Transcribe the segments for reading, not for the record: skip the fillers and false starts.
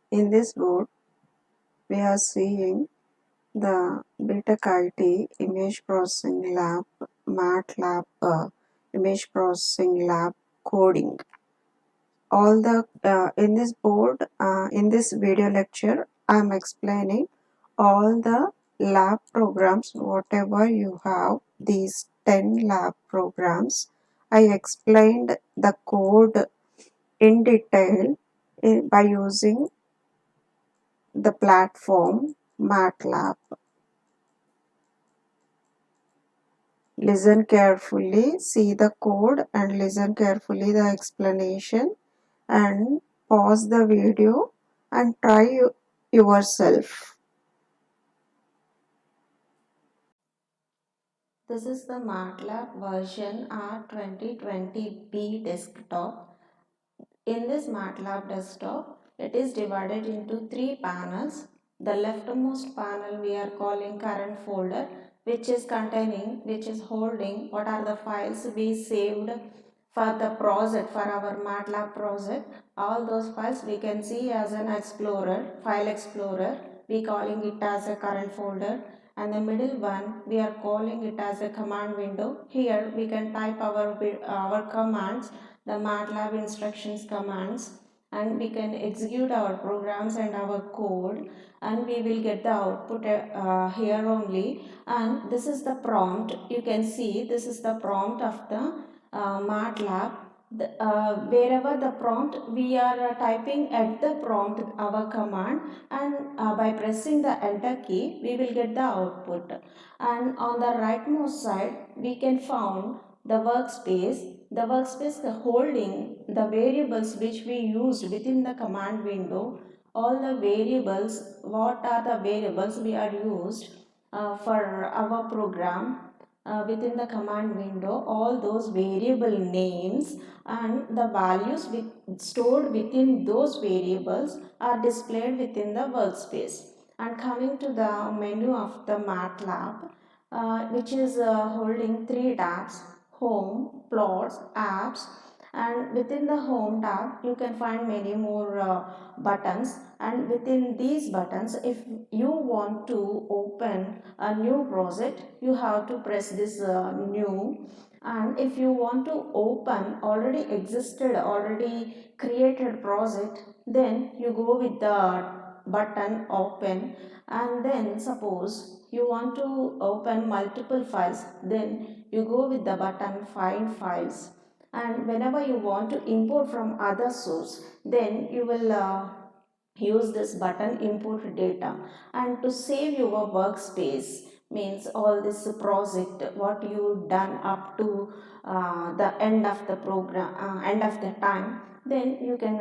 In this board, we are seeing the BTech IT Image Processing Lab, MATLAB Image Processing Lab coding. All the in this board, in this video lecture, I am explaining all the lab programs, whatever you have, these 10 lab programs. I explained the code in detail by using the platform MATLAB. Listen carefully, see the code and listen carefully the explanation, and pause the video and try yourself. This is the MATLAB version R2020B desktop. In this MATLAB desktop, it is divided into three panels. The leftmost panel we are calling current folder, which is holding what are the files we saved for the project, for our MATLAB project. All those files we can see as an explorer, file explorer. We calling it as a current folder. And the middle one we are calling it as a command window. Here we can type our commands, the MATLAB instructions commands, and we can execute our programs and our code, and we will get the output here only. And this is the prompt. You can see this is the prompt of the MATLAB. Wherever the prompt, we are typing at the prompt our command, and by pressing the enter key we will get the output. And on the rightmost side we can found the workspace. The workspace holding the variables which we used within the command window. All the variables, what are the variables we are used for our program within the command window, all those variable names and the values stored within those variables are displayed within the workspace. And coming to the menu of the MATLAB, which is holding three tabs: home, plots, apps. And within the home tab you can find many more buttons, and within these buttons, if you want to open a new project, you have to press this new. And if you want to open already created project, then you go with the button open. And then suppose you want to open multiple files, then you go with the button find files. And whenever you want to import from other source, then you will use this button import data. And to save your workspace, means all this project what you done up to the end of the program, end of the time, then you can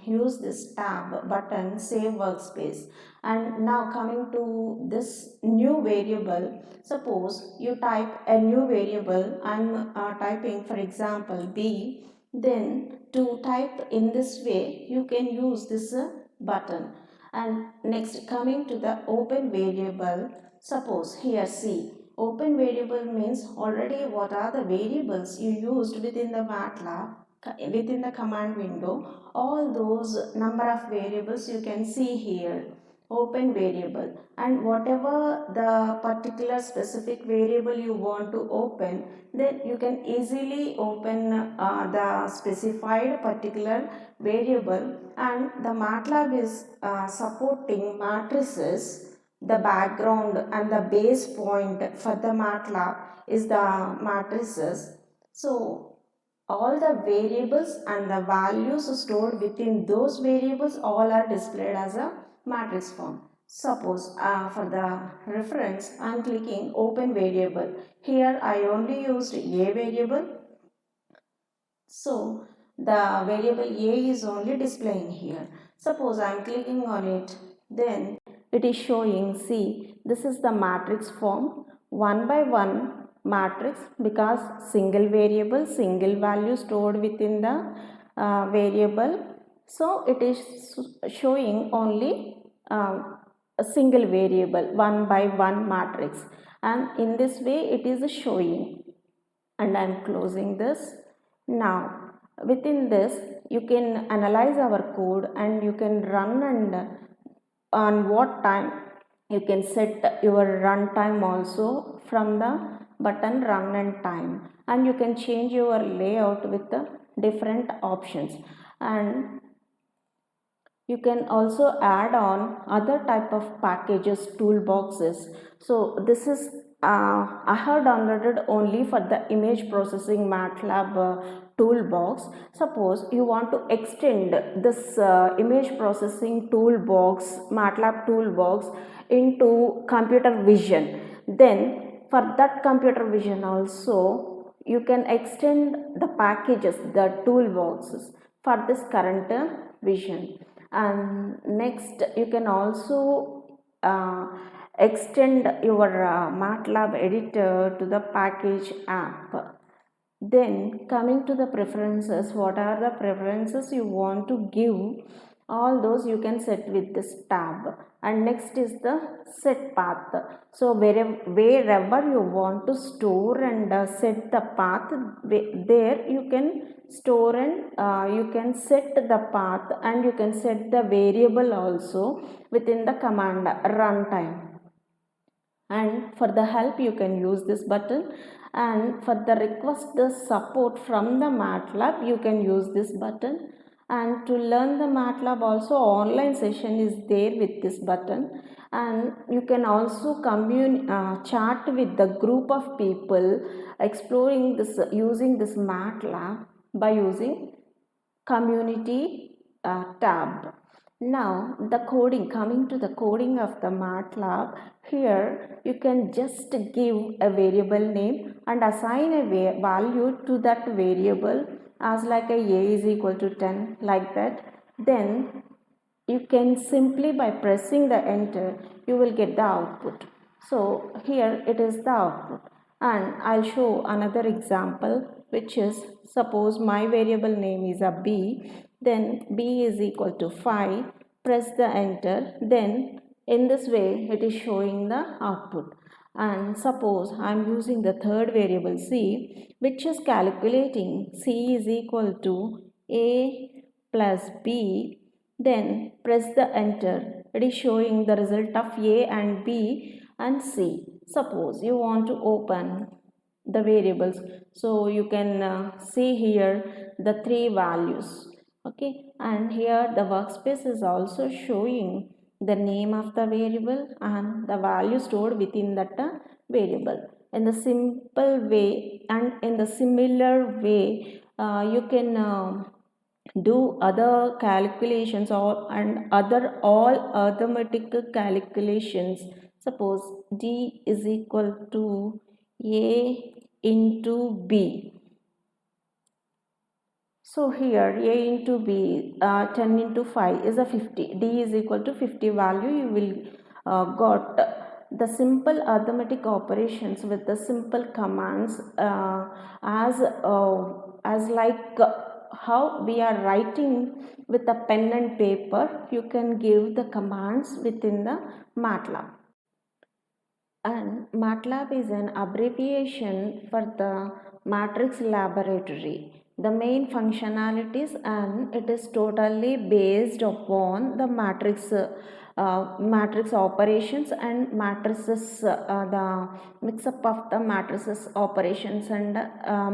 use this tab button save workspace. And now coming to this new variable, suppose you type a new variable. I'm typing for example B. Then to type in this way you can use this button. And next, coming to the open variable, suppose here see, open variable means already what are the variables you used within the MATLAB, within the command window. All those number of variables you can see here, open variable. And whatever the particular specific variable you want to open, then you can easily open the specified particular variable. And the MATLAB is supporting matrices. The background and the base point for the MATLAB is the matrices. So all the variables and the values stored within those variables all are displayed as a matrix form. Suppose for the reference I am clicking open variable. Here I only used a variable, so the variable a is only displaying here. Suppose I am clicking on it, then it is showing, see, this is the matrix form, one by one matrix, because single variable, single value stored within the variable. So it is showing only a single variable, one by one matrix, and in this way it is showing. And I am closing this. Now within this you can analyze our code and you can run, and on what time you can set your run time also from the button run and time, and you can change your layout with the different options, and you can also add on other type of packages, toolboxes. So this is I have downloaded only for the image processing MATLAB toolbox. Suppose you want to extend this image processing toolbox, MATLAB toolbox, into computer vision, then for that computer vision also you can extend the packages, the toolboxes for this current vision. And next you can also extend your MATLAB editor to the package app. Then coming to the preferences, what are the preferences you want to give, all those you can set with this tab. And next is the set path. So wherever you want to store and set the path, there you can store and you can set the path, and you can set the variable also within the command runtime. And for the help you can use this button, and for the request the support from the MATLAB you can use this button. And to learn the MATLAB also online session is there with this button, and you can also chat with the group of people exploring this using this MATLAB by using community tab. Now the coding, coming to the coding of the MATLAB, here you can just give a variable name and assign a value to that variable as like a is equal to 10, like that. Then you can simply by pressing the enter you will get the output. So here it is the output, and I'll show another example, which is suppose my variable name is a b, then b is equal to 5, press the enter, then in this way it is showing the output. And suppose I am using the third variable c, which is calculating c is equal to a plus b, then press the enter, it is showing the result of a and b and c. Suppose you want to open the variables, so you can see here the three values. Okay, and here the workspace is also showing the name of the variable and the value stored within that variable. In the simple way and in the similar way, you can do other calculations and other all arithmetic calculations. Suppose d is equal to a into b. So here a into b, 10 into 5 is a 50. D is equal to 50 value. You will got the simple arithmetic operations with the simple commands as like how we are writing with a pen and paper. You can give the commands within the MATLAB. And MATLAB is an abbreviation for the matrix laboratory. The main functionalities, and it is totally based upon the matrix operations and matrices, the mix up of the matrices operations and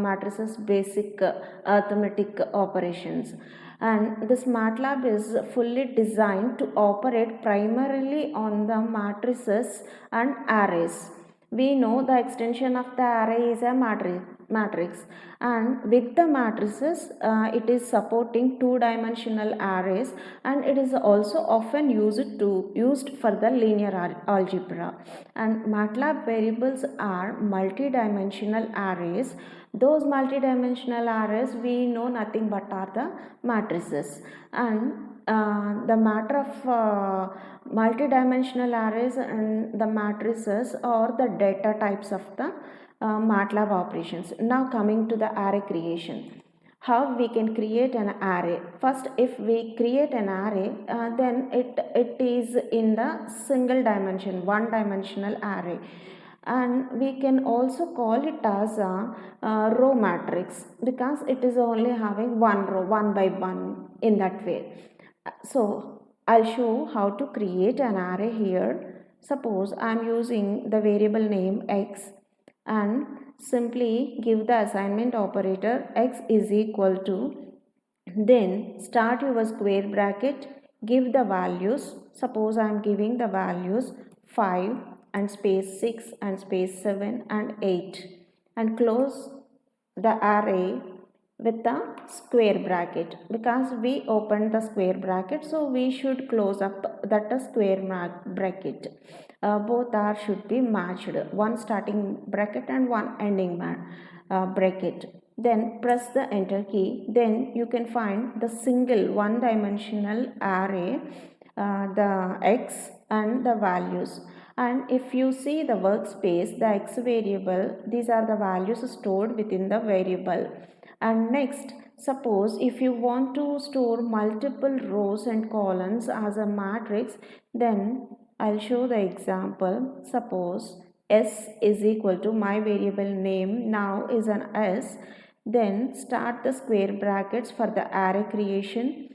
matrices basic arithmetic operations. And this MATLAB is fully designed to operate primarily on the matrices and arrays. We know the extension of the array is a matrix, and with the matrices it is supporting two-dimensional arrays, and it is also often used for the linear algebra. And MATLAB variables are multi-dimensional arrays. Those multi-dimensional arrays we know nothing but are the matrices. And the matter of multi-dimensional arrays and the matrices are the data types of the MATLAB operations. Now coming to the array creation. How we can create an array? First, if we create an array, then it is in the single dimension, one dimensional array. and we can also call it as a row matrix because it is only having one row one by one in that way. So I'll show how to create an array here. Suppose I'm using the variable name x and simply give the assignment operator x is equal to, then start your square bracket, give the values. Suppose I am giving the values 5 and space 6 and space 7 and 8, and close the array with the square bracket because we opened the square bracket, so we should close up that square bracket. Both are should be matched, one starting bracket and one ending bracket. Then press the enter key, then you can find the single one dimensional array, the x and the values. And if you see the workspace, the x variable, these are the values stored within the variable. And next, suppose if you want to store multiple rows and columns as a matrix, then I'll show the example. Suppose s is equal to, my variable name now is an s, then start the square brackets for the array creation.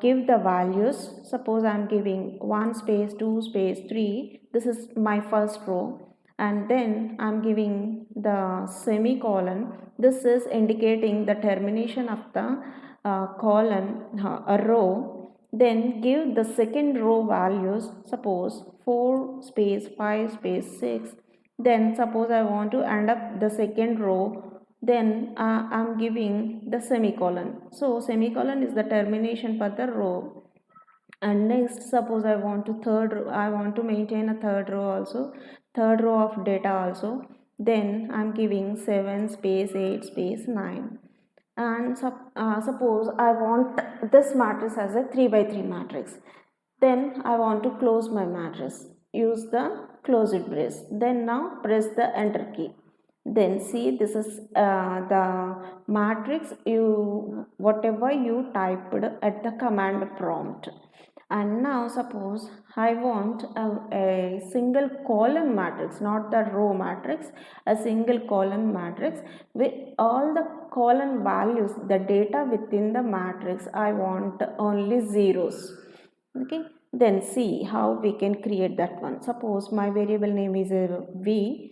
Give the values. Suppose I'm giving 1 space 2 space 3, this is my first row, and then I'm giving the semicolon, this is indicating the termination of the column, a row. Then give the second row values, suppose 4 space 5 space 6, then suppose I want to end up the second row, then I'm giving the semicolon. So semicolon is the termination for the row. And next, suppose I want to I want to maintain a third row also, third row of data also, then I'm giving 7 space 8 space 9. And suppose I want this matrix as a 3 by 3 matrix, then I want to close my matrix, use the close it brace, then now press the enter key. Then see, this is the matrix you whatever you typed at the command prompt. And now suppose I want a single column matrix, not the row matrix, a single column matrix with all the column values, the data within the matrix I want only zeros. Okay, then see how we can create that one. Suppose my variable name is v.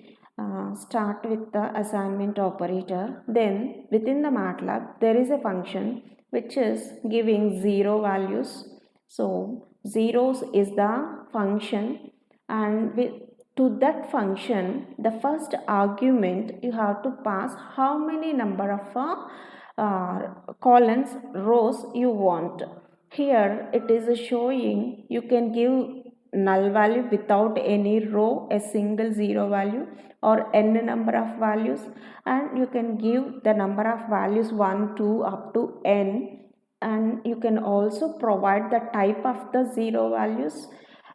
Start with the assignment operator, then within the MATLAB there is a function which is giving 0 values. So zeros is the function, and to that function the first argument you have to pass how many number of columns, rows you want. Here it is showing you can give null value without any row, a single 0 value, or n number of values, and you can give the number of values 1 2 up to n, and you can also provide the type of the 0 values,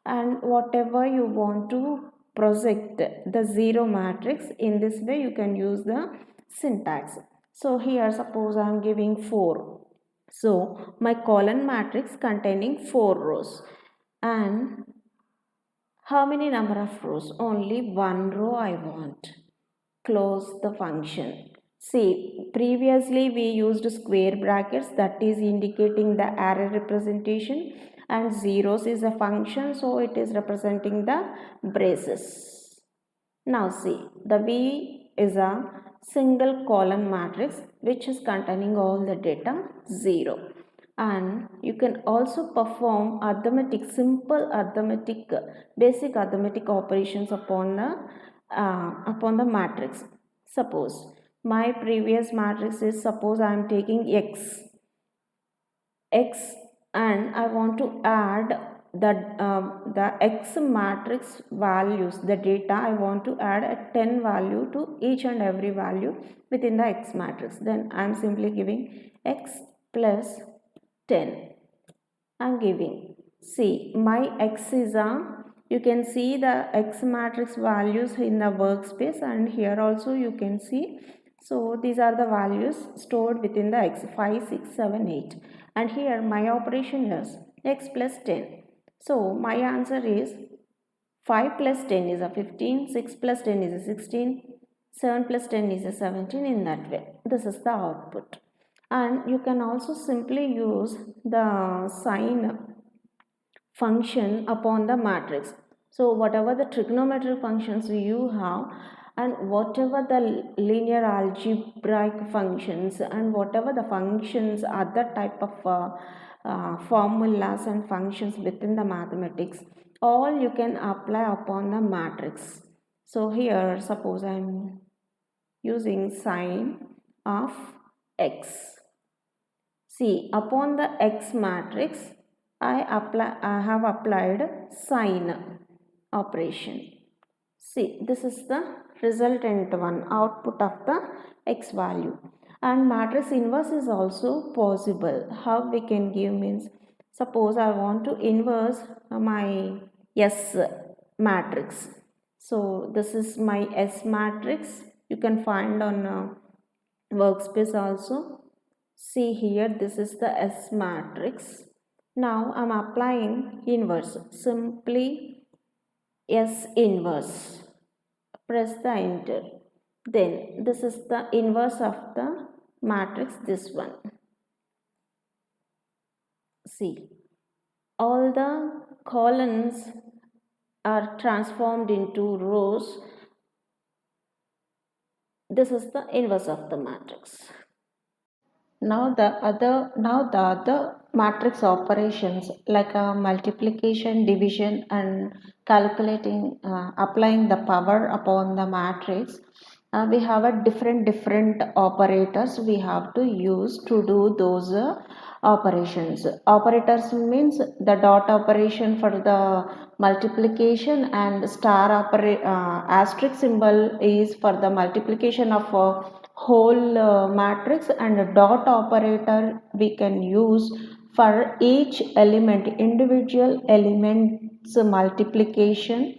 and whatever you want to project the 0 matrix. In this way you can use the syntax. So here suppose I am giving 4, so my column matrix containing 4 rows, and how many number of rows? Only one row I want. Close the function. See, previously we used square brackets, that is indicating the array representation, and zeros is a function, so it is representing the braces. Now see, the V is a single column matrix which is containing all the data 0. And you can also perform arithmetic, simple arithmetic, basic arithmetic operations upon the matrix. Suppose my previous matrix is, suppose I am taking x, and I want to add the x matrix values, the data I want to add a 10 value to each and every value within the x matrix. Then I am simply giving x plus 10. I am giving, see, my x is you can see the x matrix values in the workspace, and here also you can see. So these are the values stored within the x, 5 6 7 8, and here my operation is x plus 10. So my answer is 5 plus 10 is a 15, 6 plus 10 is a 16, 7 plus 10 is a 17. In that way, this is the output. And you can also simply use the sign function upon the matrix. So whatever the trigonometric functions you have, and whatever the linear algebraic functions, and whatever the functions, other type of formulas and functions within the mathematics, all you can apply upon the matrix. So here suppose I am using sign of x. See, upon the x matrix, I have applied sign operation. See, this is the resultant one, output of the x value. And matrix inverse is also possible. How we can give means, suppose I want to inverse my S matrix. So this is my S matrix. You can find on workspace also. See here, this is the S matrix. Now I am applying inverse. Simply S inverse. Press the enter. Then this is the inverse of the matrix, this one. See, all the columns are transformed into rows. This is the inverse of the matrix. Now the other matrix operations like multiplication, division, and calculating, applying the power upon the matrix, we have a different operators we have to use to do those operations. Operators means the dot operation for the multiplication, and asterisk symbol is for the multiplication of whole matrix, and a dot operator we can use for each element, individual elements multiplication,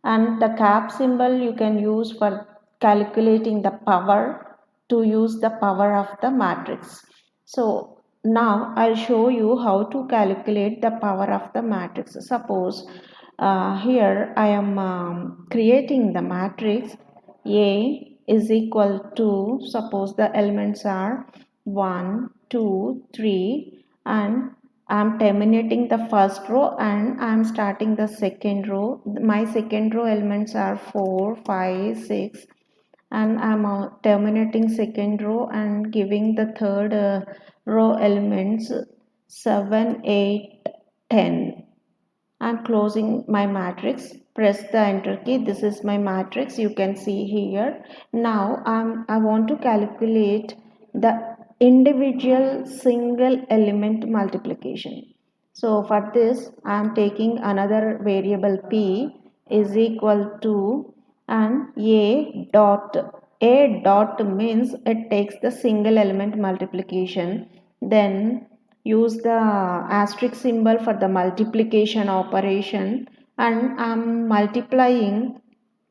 and the cap symbol you can use for calculating the power, to use the power of the matrix. So now I'll show you how to calculate the power of the matrix. Suppose here I am creating the matrix A is equal to, suppose the elements are 1, 2, 3, and I am terminating the first row and I am starting the second row. My second row elements are 4, 5, 6, and I am terminating second row and giving the third row elements 7, 8, 10. I'm closing my matrix. Press the enter key. This is my matrix. You can see here. Now I want to calculate the individual single element multiplication. So for this I am taking another variable p is equal to, and a dot means it takes the single element multiplication. Then use the asterisk symbol for the multiplication operation, and I'm multiplying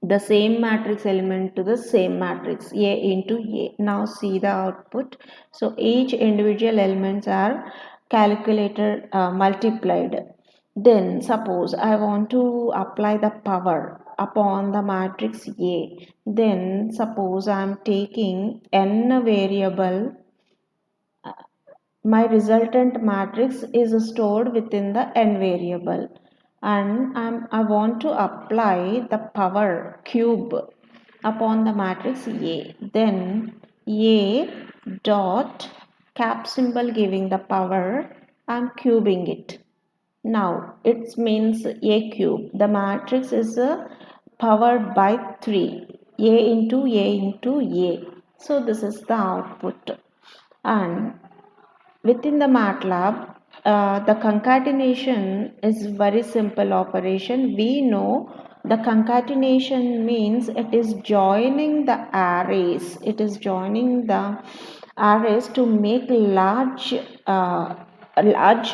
the same matrix element to the same matrix, A into A. Now see the output. So each individual elements are calculated, multiplied. Then suppose I want to apply the power upon the matrix A. Then suppose I am taking n variable, my resultant matrix is stored within the n variable, and I want to apply the power cube upon the matrix A. Then A dot cap symbol giving the power, I'm cubing it. Now it means A cube. The matrix is powered by 3. A into A into A. So this is the output. And within the MATLAB, the concatenation is very simple operation. We know the concatenation means it is joining the arrays. It is joining the arrays to make a large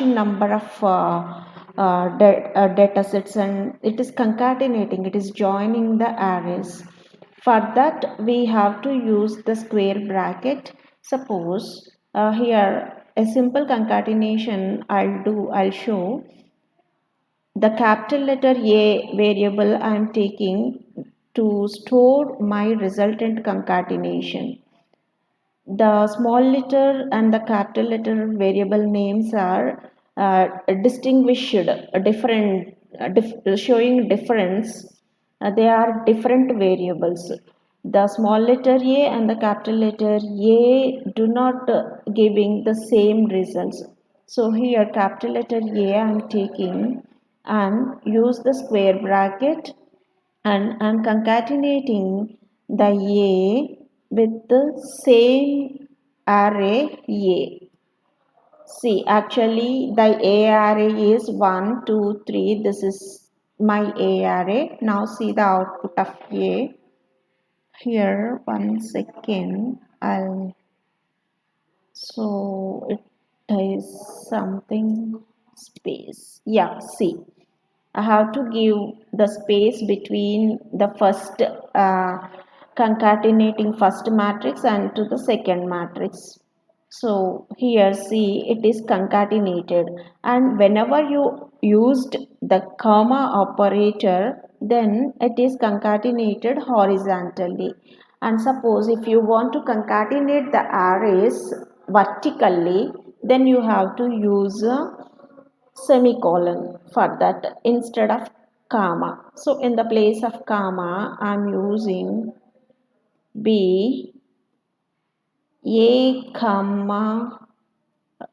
number of data sets, and it is concatenating. It is joining the arrays. For that, we have to use the square bracket. Suppose here a simple concatenation I'll show. the capital letter A variable I am taking to store my resultant concatenation. The small letter and the capital letter variable names are distinguished, different, showing difference. They are different variables. The small letter A and the capital letter A do not giving the same results. So here capital letter A I am taking and use the square bracket, and I'm concatenating the A with the same array A. See, actually the A array is 1, 2, 3. This is my A array. Now see the output of A. Here, 1 second. So it is something space. Yeah, see. I have to give the space between the first concatenating first matrix and to the second matrix. So here see it is concatenated, and whenever you used the comma operator, then it is concatenated horizontally. And suppose if you want to concatenate the arrays vertically, then you have to use semicolon for that instead of comma. So in the place of comma, I am using B, A comma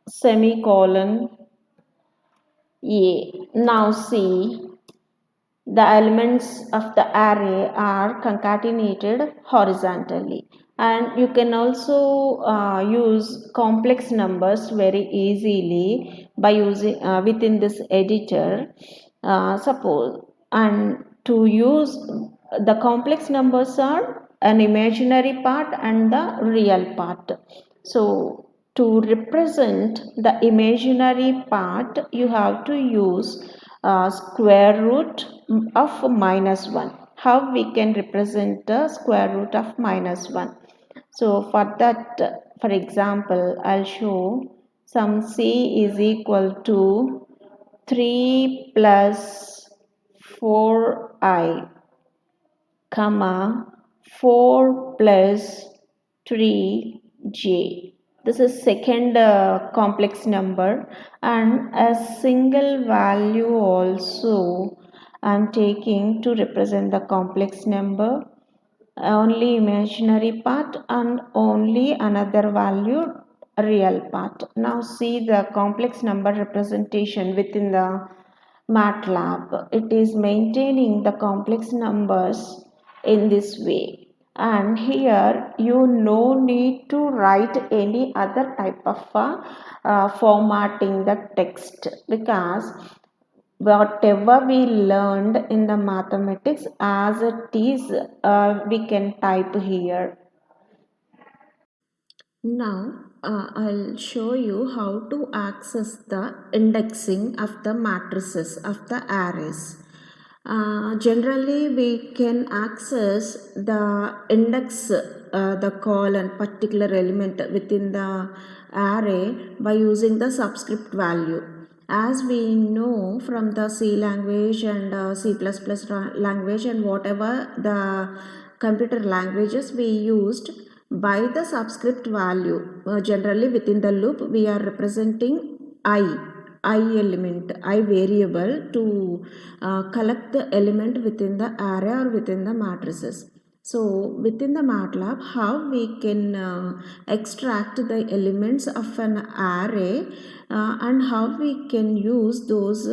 semicolon A. Now see, the elements of the array are concatenated horizontally, and you can also use complex numbers very easily by using within this editor. Suppose, and to use the complex numbers are an imaginary part and the real part. So to represent the imaginary part, you have to use square root of -1. How we can represent the square root of -1? So for that, for example, I'll show some c is equal to 3 plus 4i, comma 4 plus 3j. This is second complex number, and a single value also I'm taking to represent the complex number, only imaginary part and only another value real part. Now see the complex number representation within the MATLAB. It is maintaining the complex numbers in this way, and here you no need to write any other type of formatting the text, because whatever we learned in the mathematics as it is, we can type here. Now I'll show you how to access the indexing of the matrices of the arrays. Generally we can access the index, the column particular element within the array by using the subscript value. As we know from the C language and C++ language and whatever the computer languages we used, by the subscript value, generally within the loop we are representing I element, I variable to collect the element within the array or within the matrices. So within the MATLAB, how we can extract the elements of an array, and how we can use those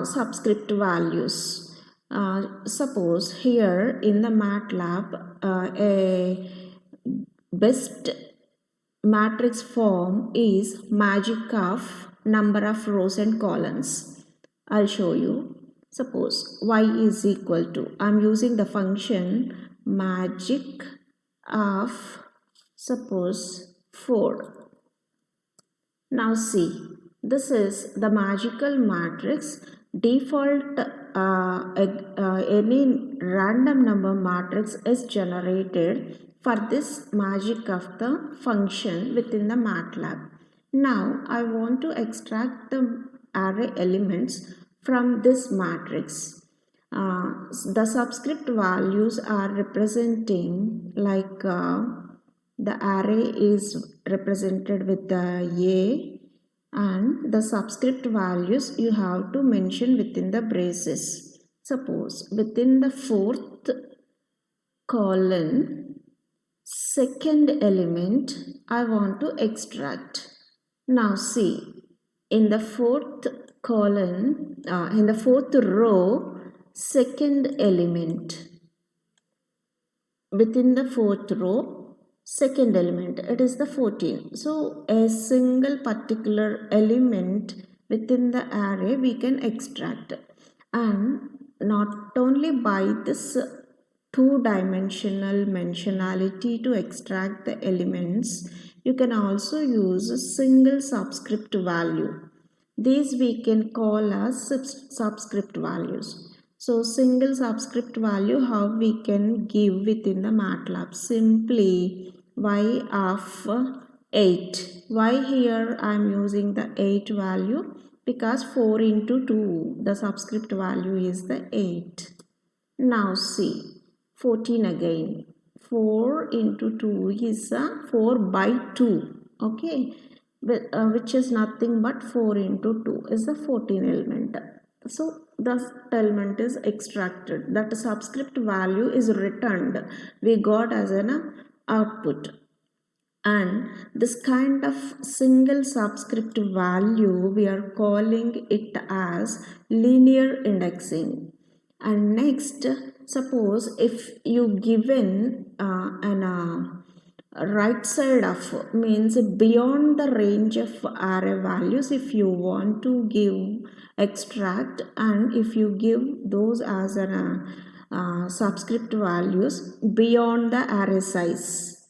subscript values. Suppose here in the MATLAB, a best matrix form is magic of number of rows and columns. I'll show you. Suppose y is equal to, I'm using the function magic of, suppose 4. Now see, this is the magical matrix. Default any random number matrix is generated for this magic of the function within the MATLAB. Now I want to extract the array elements from this matrix. The subscript values are representing like the array is represented with the A, and the subscript values you have to mention within the braces. Suppose within the fourth colon, second element I want to extract. Now see, in the fourth column, in the fourth row, second element. Within the fourth row, second element, it is the 14. So a single particular element within the array we can extract. And not only by this two-dimensional mentionality to extract the elements, you can also use a single subscript value. These we can call as subscript values. So single subscript value, how we can give within the MATLAB? Simply y of 8. Why here I am using the 8 value? Because 4 into 2, the subscript value is the 8. Now see, 14 again. 4 into 2 is 4 by 2. Okay, which is nothing but 4 into 2 is the 14 element. So the element is extracted. That subscript value is returned. We got as an output. And this kind of single subscript value, we are calling it as linear indexing. And next, suppose if you given an right side of means beyond the range of array values, if you want to give extract, and if you give those as an subscript values beyond the array size,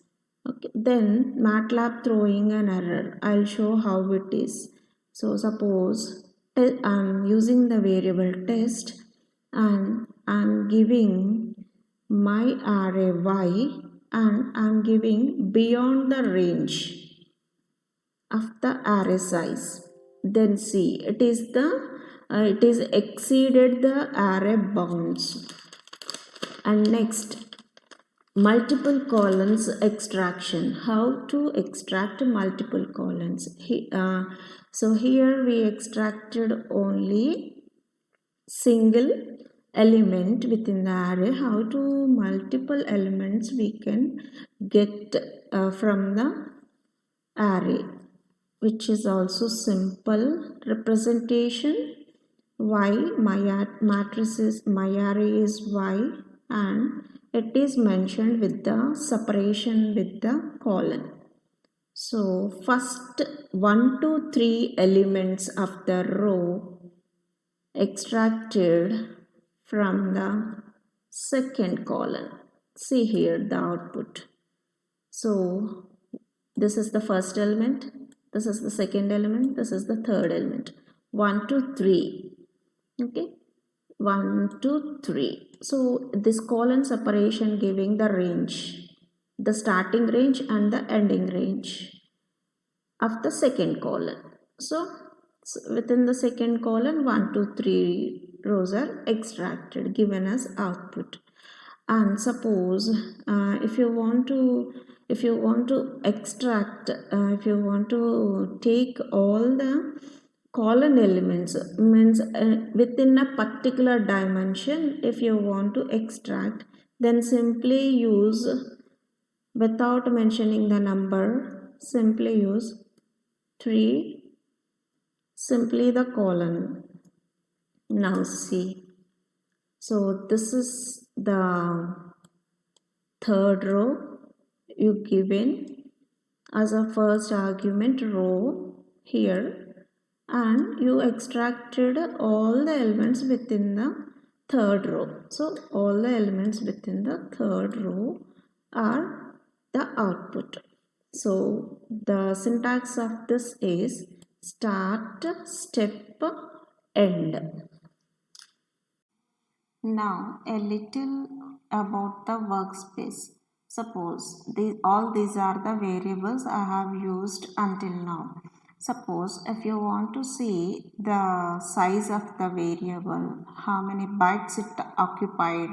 okay, then MATLAB throwing an error. I'll show how it is. So suppose I'm using the variable test and I'm giving my array y, and I'm giving beyond the range of the array size. Then see, it is exceeded the array bounds. And next, multiple columns extraction. How to extract multiple columns? So here we extracted only single element within the array. How to multiple elements we can get from the array, which is also simple representation. Y, my matrix is, my array is y, and it is mentioned with the separation with the colon. So first 1 to 3 elements of the row extracted from the second column. See here the output. So this is the first element, this is the second element, this is the third element. 1 to 3. Okay, 1 to 3. So this colon separation giving the range, the starting range and the ending range of the second colon. So within the second colon, 1 to 3 rows are extracted, given as output. And suppose if you want to extract, if you want to take all the column elements, means within a particular dimension, if you want to extract, then simply use, without mentioning the number, simply use 3, simply the column. Now see, so this is the third row you given as a first argument row here, and you extracted all the elements within the third row. So all the elements within the third row are the output. So the syntax of this is start, step, end. Now a little about the workspace. Suppose all these are the variables I have used until now. Suppose if you want to see the size of the variable, how many bytes it occupied,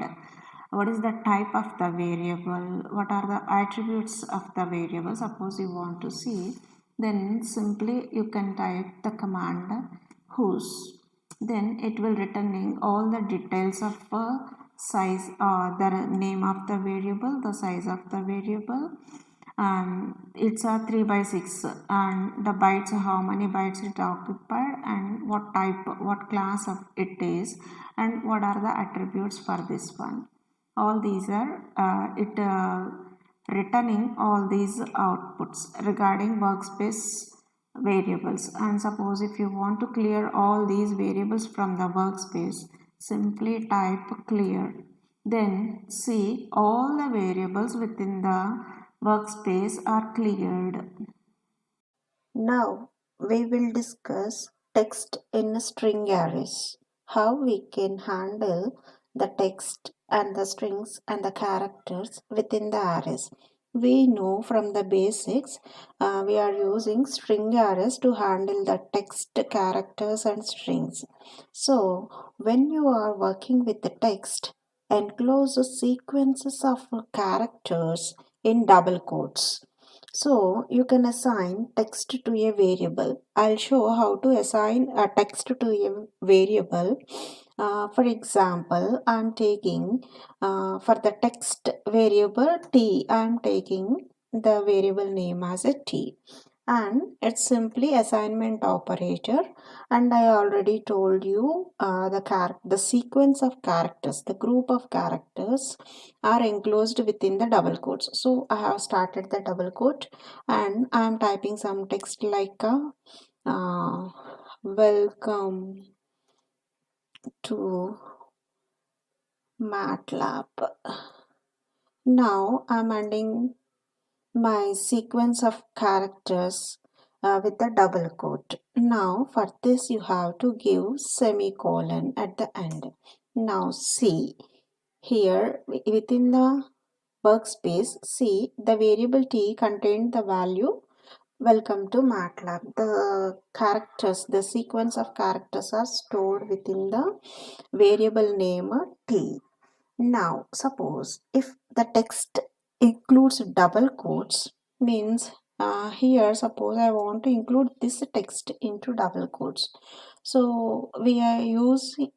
what is the type of the variable, what are the attributes of the variable, suppose you want to see, then simply you can type the command whos. Then it will returning all the details of size, the name of the variable, the size of the variable, and it's a 3 by 6, and the bytes, how many bytes it occupied, and what type, what class of it is, and what are the attributes for this one. All these are returning all these outputs regarding workspace variables. And suppose if you want to clear all these variables from the workspace, simply type clear. Then see all the variables within the workspace are cleared. Now we will discuss text in string arrays. How we can handle the text and the strings and the characters within the arrays. We know from the basics we are using string arrays to handle the text, characters and strings. So when you are working with the text, enclose sequences of characters in double quotes. So you can assign text to a variable. I'll show how to assign a text to a variable. For example, I'm taking for the text variable t, I'm taking the variable name as a t, and it's simply assignment operator. And I already told you the sequence of characters, the group of characters are enclosed within the double quotes. So I have started the double quote and I am typing some text like welcome to MATLAB. Now I'm ending my sequence of characters with the double quote. Now for this you have to give semicolon at the end. Now see here within the workspace, see the variable t contained the value welcome to MATLAB. The characters, the sequence of characters are stored within the variable name t. Now suppose if the text includes double quotes, means here suppose I want to include this text into double quotes. So we are using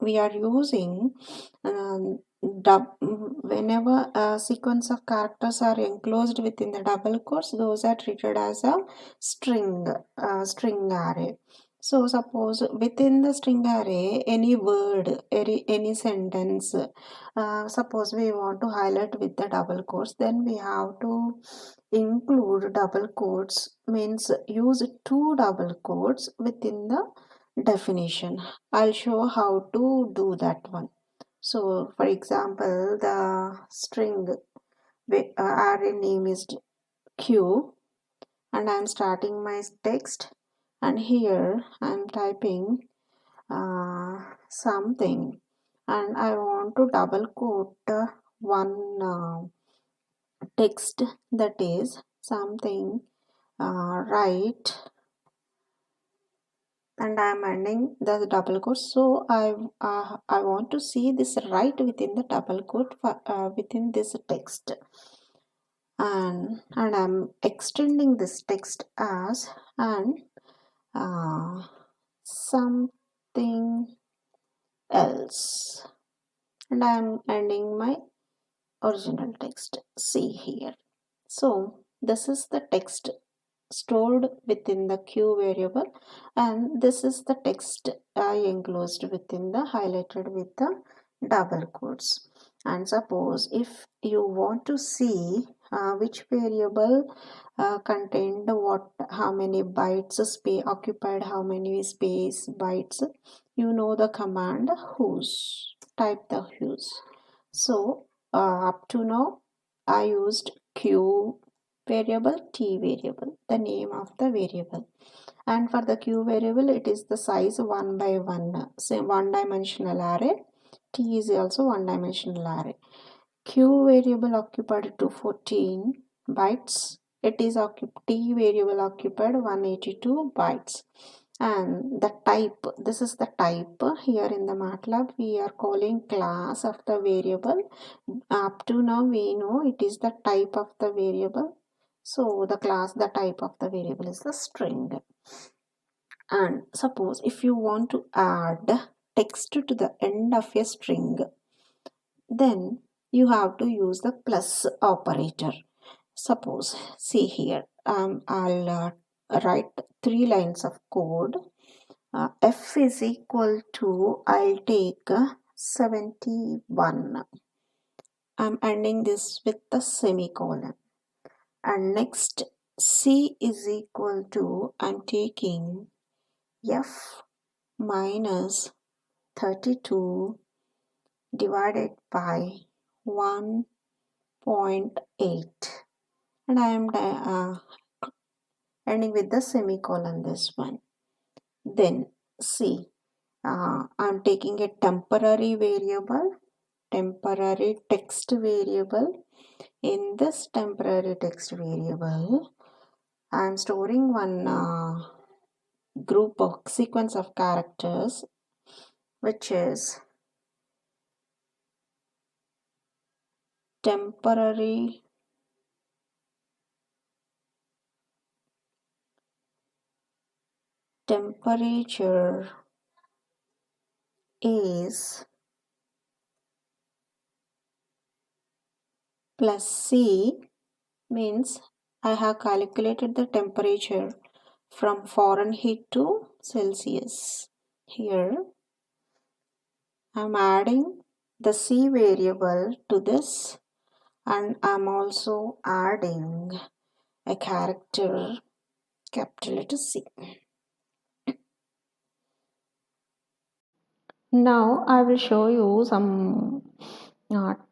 whenever a sequence of characters are enclosed within the double quotes, those are treated as a string array. So suppose within the string array, any word, any sentence, suppose we want to highlight with the double quotes, then we have to include double quotes, means use two double quotes within the definition. I'll show how to do that one. So for example, the string array name is q, and I'm starting my text, and here I'm typing something, and I want to double quote one text, that is something right, and I'm ending the double quote. So I want to see this right within the double quote within this text, and I'm extending this text as and something else, and I'm ending my original text. See here. So this is the text stored within the q variable, and this is the text I enclosed within the highlighted with the double quotes. And suppose if you want to see which variable contained what, how many bytes space occupied, how many space bytes, you know the command whos. Type the whos. So up to now I used q variable, t variable, the name of the variable, and for the q variable it is the size 1 by 1, say one dimensional array. T is also one dimensional array. Q variable occupied 214 bytes, It is T variable occupied 182 bytes. And the type, this is the type. Here in the MATLAB we are calling class of the variable. Up to now we know it is the type of the variable. So the type of the variable is the string. And suppose if you want to add text to the end of a string, then you have to use the plus operator. Suppose, see here, I'll write 3 lines of code. F is equal to, I'll take 71. I'm ending this with the semicolon. And next, C is equal to, I'm taking F minus 32 divided by 1.8, and I am ending with the semicolon this one. Then see, I'm taking a temporary text variable. In this temporary text variable, I'm storing one group of sequence of characters, which is temporary temperature is plus C, means I have calculated the temperature from Fahrenheit to Celsius. Here I'm adding the C variable to this, and I'm also adding a character capital letter C. Now I will show you some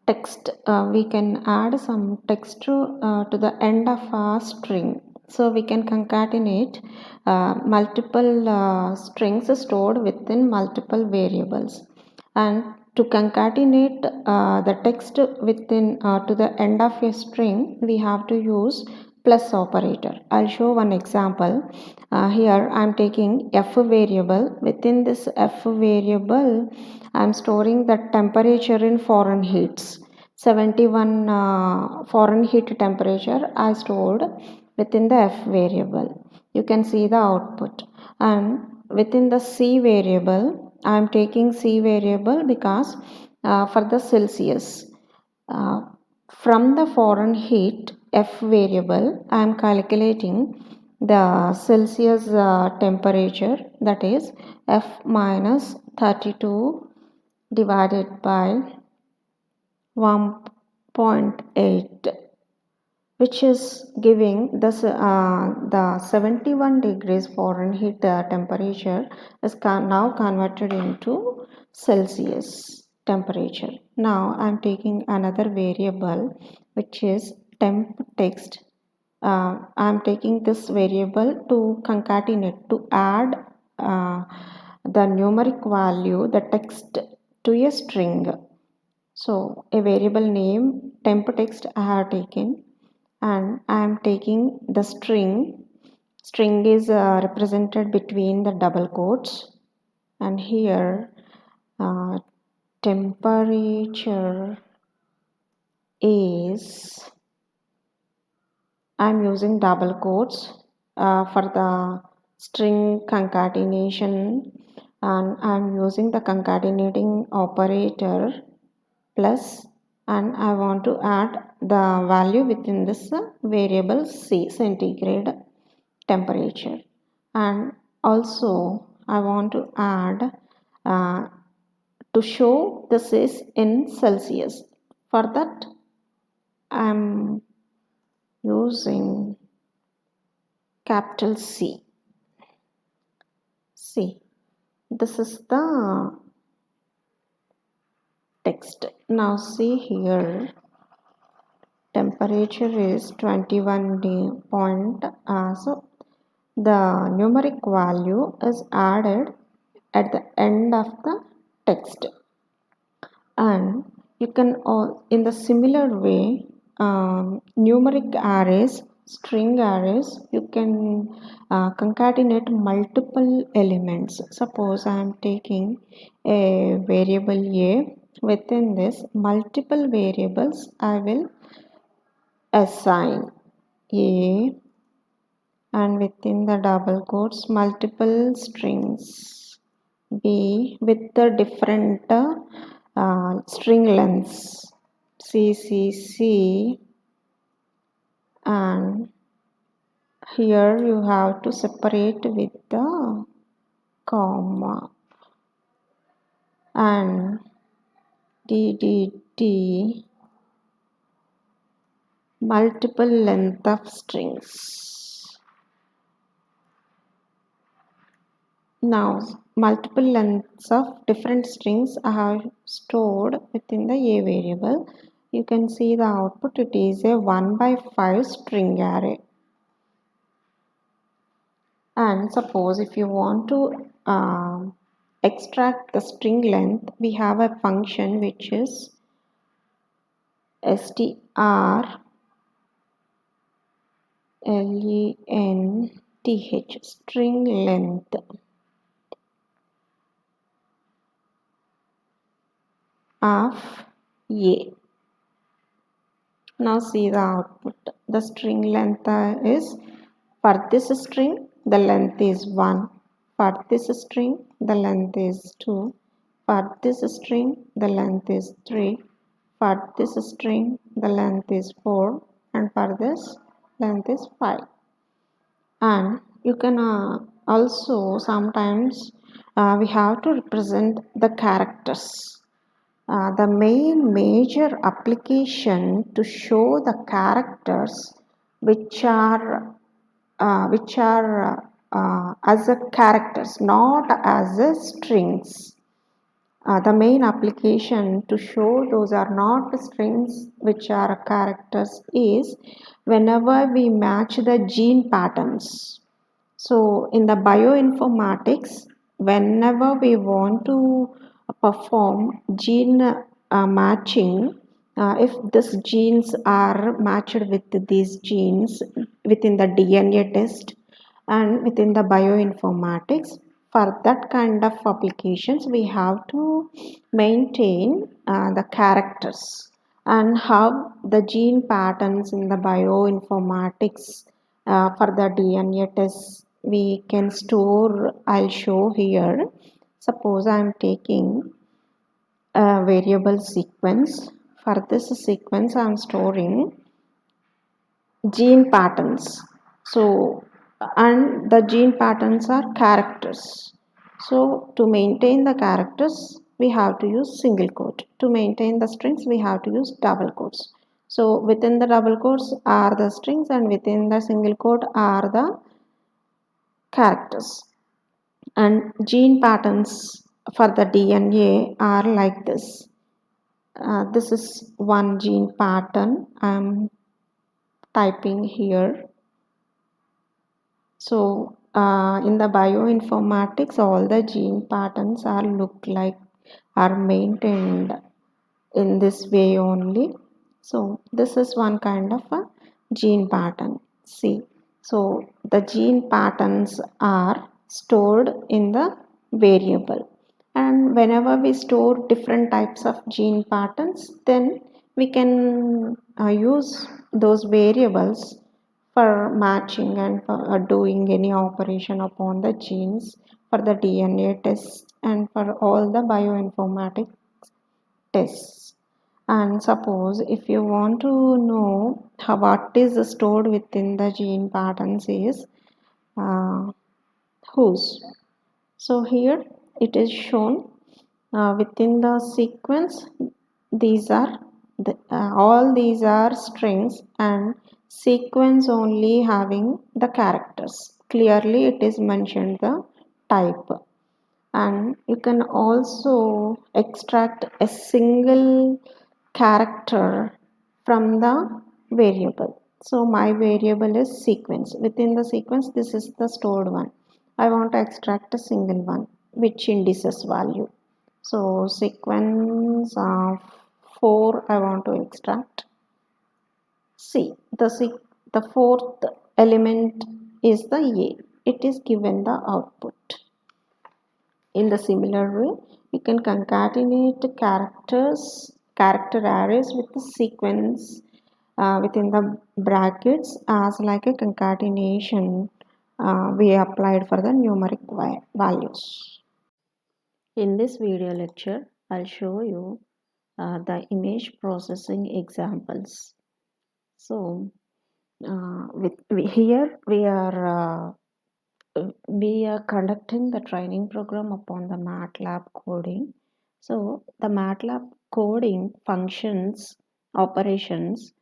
text. We can add some text to the end of a string. So we can concatenate multiple strings stored within multiple variables. And to concatenate the text within to the end of a string, we have to use plus operator. I'll show one example. Here I'm taking f variable. Within this f variable, I'm storing the temperature in Fahrenheit. 71 Fahrenheit temperature I stored within the f variable. You can see the output. And within the C variable, I am taking C variable because for the Celsius. From the Fahrenheit F variable, I am calculating the Celsius temperature, that is F minus 32 divided by 1.8, which is giving the 71 degrees Fahrenheit temperature is now converted into Celsius temperature. Now I am taking another variable, which is temp text. I am taking this variable to concatenate, to add the numeric value, the text, to a string. So a variable name temp text I have taken, and I am taking the string. String is represented between the double quotes, and here temperature is, I'm using double quotes for the string concatenation, and I'm using the concatenating operator plus, and I want to add the value within this variable C, centigrade temperature. And also I want to add to show this is in Celsius. For that I'm using capital C. See, this is the text. Now see here, temperature is 21 point. So the numeric value is added at the end of the text. And you can all in the similar way, numeric arrays string arrays, you can concatenate multiple elements. Suppose I am taking a variable a. Within this multiple variables I will assign a, and within the double quotes multiple strings b with the different string lengths c, and here you have to separate with the comma, and d multiple length of strings. Now multiple lengths of different strings I have stored within the a variable. You can see the output, it is a 1/5 string array. And suppose if you want to extract the string length, we have a function which is strlength, string length. Of a. Now see the output. The string length is, for this string the length is 1, for this string the length is 2, for this string the length is 3, for this string the length is 4, and for this length is 5. And you can also sometimes we have to represent the characters. The main major application to show the characters which are as a characters, not as a strings. The main application to show those are not strings which are characters is whenever we match the gene patterns. So in the bioinformatics, whenever we want to perform gene matching, if these genes are matched with these genes within the DNA test and within the bioinformatics, for that kind of applications we have to maintain the characters and how the gene patterns in the bioinformatics for the DNA test we can store. I'll show here. Suppose I'm taking a variable sequence. For this sequence I'm storing gene patterns. So, and the gene patterns are characters. So to maintain the characters we have to use single quote. To maintain the strings we have to use double quotes. So within the double quotes are the strings and within the single quote are the characters. And gene patterns for the DNA are like this. This is one gene pattern I'm typing here. So in the bioinformatics all the gene patterns are maintained in this way only. So this is one kind of a gene pattern. See, so the gene patterns are stored in the variable, and whenever we store different types of gene patterns, then we can use those variables for matching and for doing any operation upon the genes for the DNA test and for all the bioinformatics tests. And suppose if you want to know what is stored within the gene patterns is whose. So here it is shown within the sequence. These are all these are strings and sequence only having the characters. Clearly it is mentioned the type. And you can also extract a single character from the variable. So my variable is sequence. Within the sequence this is the stored one. I want to extract a single one which indices value. So sequence of 4 I want to extract. See, the fourth element is the A. It is given the output. In the similar way, you can concatenate character arrays with the sequence within the brackets as like a concatenation we applied for the numeric values. In this video lecture, I'll show you the image processing examples. So, here we are conducting the training program upon the MATLAB coding. So the MATLAB coding functions, operations,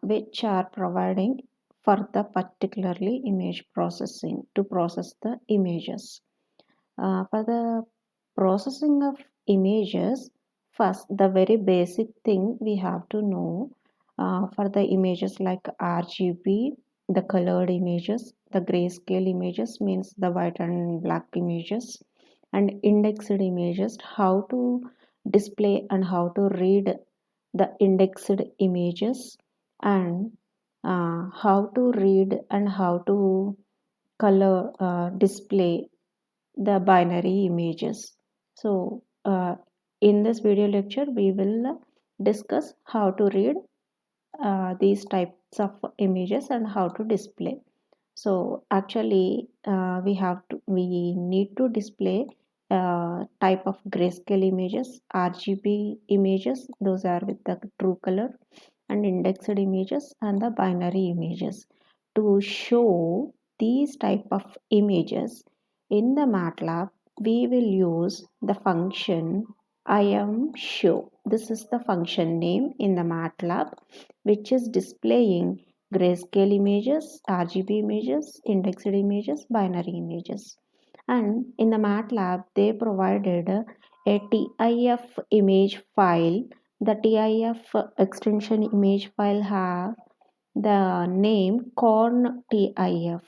which are providing for the particularly image processing to process the images. For the processing of images, first the very basic thing we have to know for the images like RGB, the colored images, the grayscale images means the white and black images, and indexed images, how to display and how to read the indexed images, and how to read and how to color display the binary images. So in this video lecture we will discuss how to read these types of images and how to display. So actually we need to display type of grayscale images, RGB images, those are with the true color, and indexed images and the binary images. To show these type of images in the MATLAB, we will use the function IMShow. This is the function name in the MATLAB, which is displaying grayscale images, RGB images, indexed images, binary images. And in the MATLAB, they provided a TIF image file. The TIF extension image file have the name CORN-TIF,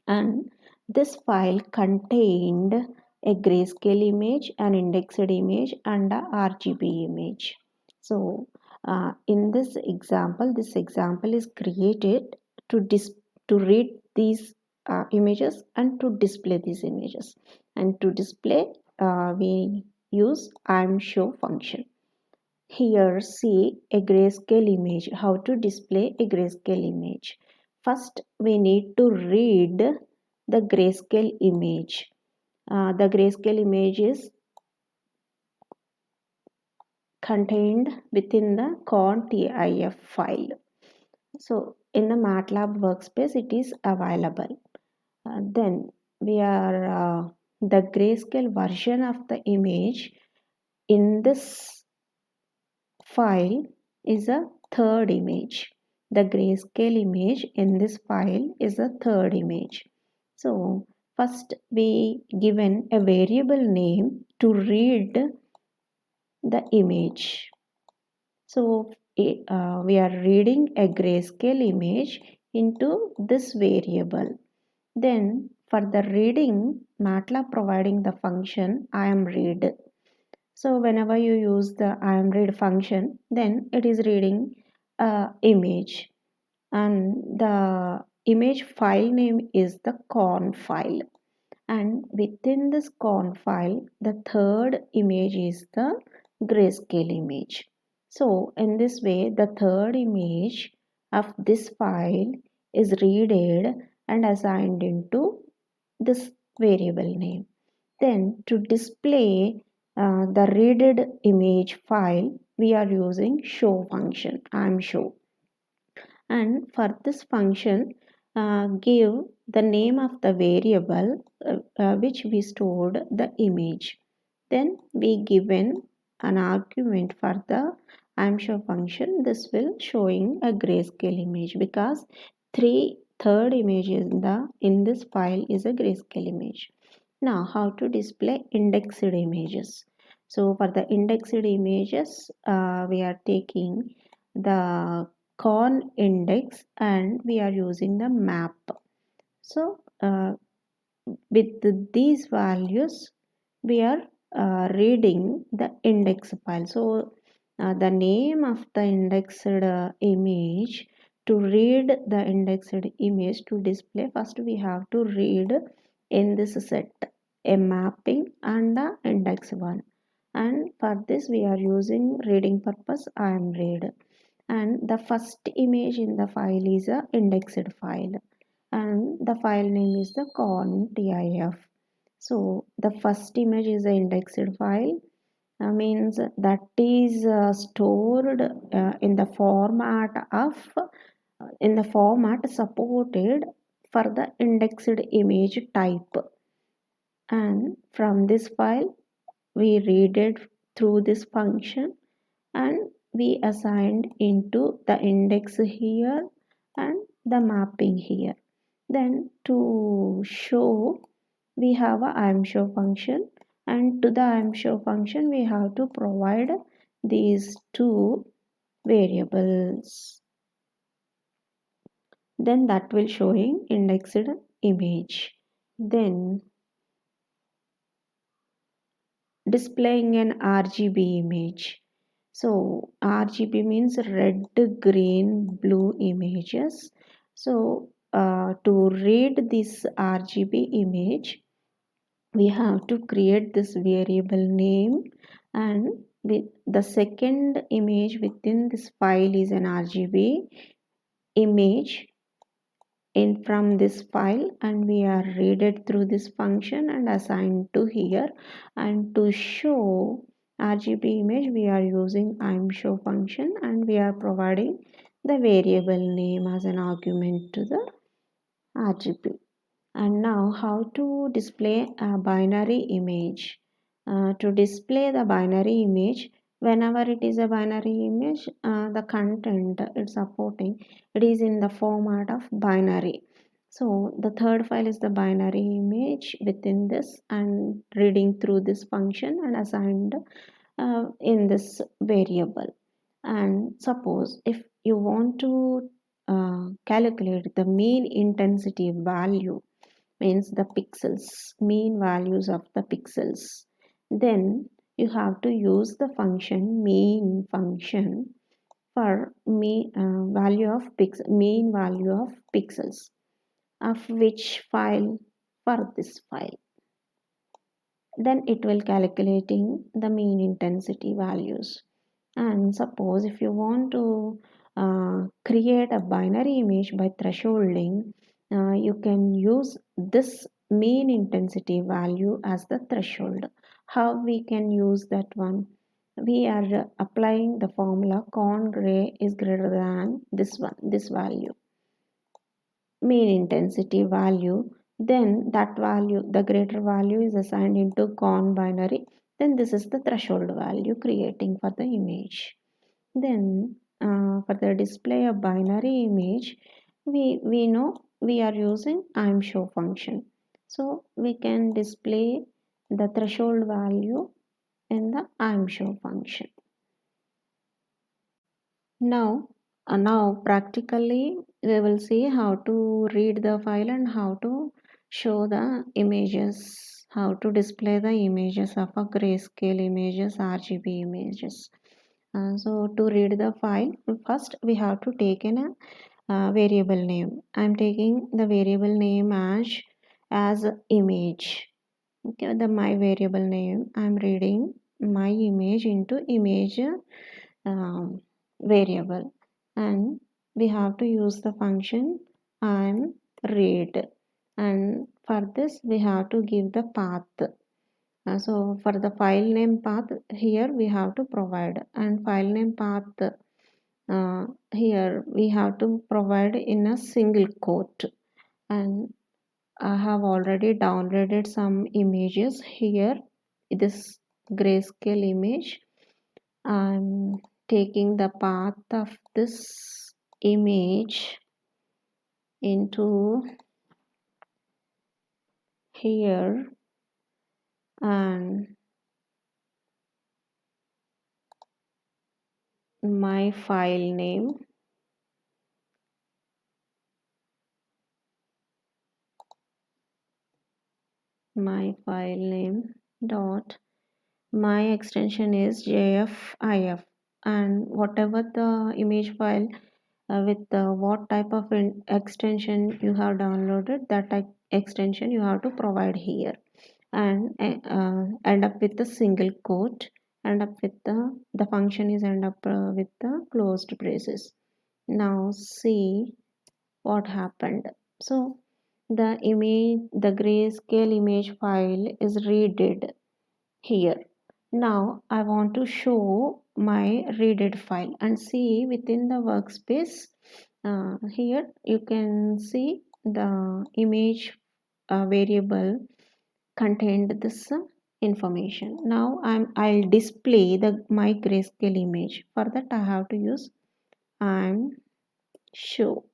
and this file contained a grayscale image, an indexed image, and a RGB image. So in this example is created to read these images and to display these images. And to display, we use IMShow function. Here see a grayscale image, how to display a grayscale image. First we need to read the grayscale image. The grayscale image is contained within the CORN-TIF file. So in the MATLAB workspace it is available. Then we are the grayscale version of the image in this file is a third image. The grayscale image in this file is a third image. So first we given a variable name to read the image. So we are reading a grayscale image into this variable. Then for the reading, MATLAB providing the function IMRead. So whenever you use the IMRead function, then it is reading image, and the image file name is the CORN file, and within this CORN file the third image is the grayscale image. So in this way the third image of this file is read and assigned into this variable name. Then to display the readed image file, we are using show function, IMShow. And for this function, give the name of the variable which we stored the image. Then we given an argument for the IMShow function. This will showing a grayscale image because third image in this file is a grayscale image. Now how to display indexed images. So for the indexed images, we are taking the CORN index and we are using the map. So with these values, we are reading the index file. So the name of the indexed image to read the indexed image to display, first we have to read in this set a mapping and the index one, and for this we are using reading purpose ImRead, and the first image in the file is a indexed file and the file name is the contif. So the first image is the indexed file, means that is stored in the format of in the format supported for the indexed image type, and from this file we read it through this function and we assigned into the index here and the mapping here. Then to show we have a imshow function, and to the imshow function we have to provide these two variables, then that will showing indexed image. Then displaying an RGB image. So RGB means red, green, blue images. So to read this RGB image, we have to create this variable name, and with the second image within this file is an RGB image in from this file, and we are read it through this function and assigned to here. And to show RGB image we are using imshow function and we are providing the variable name as an argument to the RGB. And now how to display a binary image. To display the binary image, whenever it is a binary image, the content it's supporting, it is in the format of binary. So the third file is the binary image within this and reading through this function and assigned in this variable. And suppose if you want to calculate the mean intensity value, means the pixels, mean values of the pixels, then you have to use the function mean function for mean value of pixels of which file, for this file, then it will calculating the mean intensity values. And suppose if you want to create a binary image by thresholding, you can use this mean intensity value as the threshold. How we can use that one? We are applying the formula con gray is greater than this one, this value, mean intensity value, then that value, the greater value is assigned into con binary, then this is the threshold value creating for the image. Then for the display of binary image, we know we are using imshow function, so we can display the threshold value in the imshow function. Now practically we will see how to read the file and how to show the images, how to display the images of a grayscale images, RGB images. So to read the file, first we have to take in a variable name. I'm taking the variable name as image. Okay, the my variable name, I'm reading my image into image variable, and we have to use the function I'm read, and for this we have to give the path. So for the file name path here we have to provide, and file name path here we have to provide in a single quote. And I have already downloaded some images here, this grayscale image. I'm taking the path of this image into here, and my file name, dot, my extension is JFIF, and whatever the image file with what type of extension you have downloaded, that extension you have to provide here, and end up with the single quote, end up with the function is end up with the closed braces. Now see what happened. So the grayscale image file is readed here. Now I want to show my readed file and see within the workspace. Here you can see the image variable contained this information. Now I'll display my grayscale image. For that I have to use show.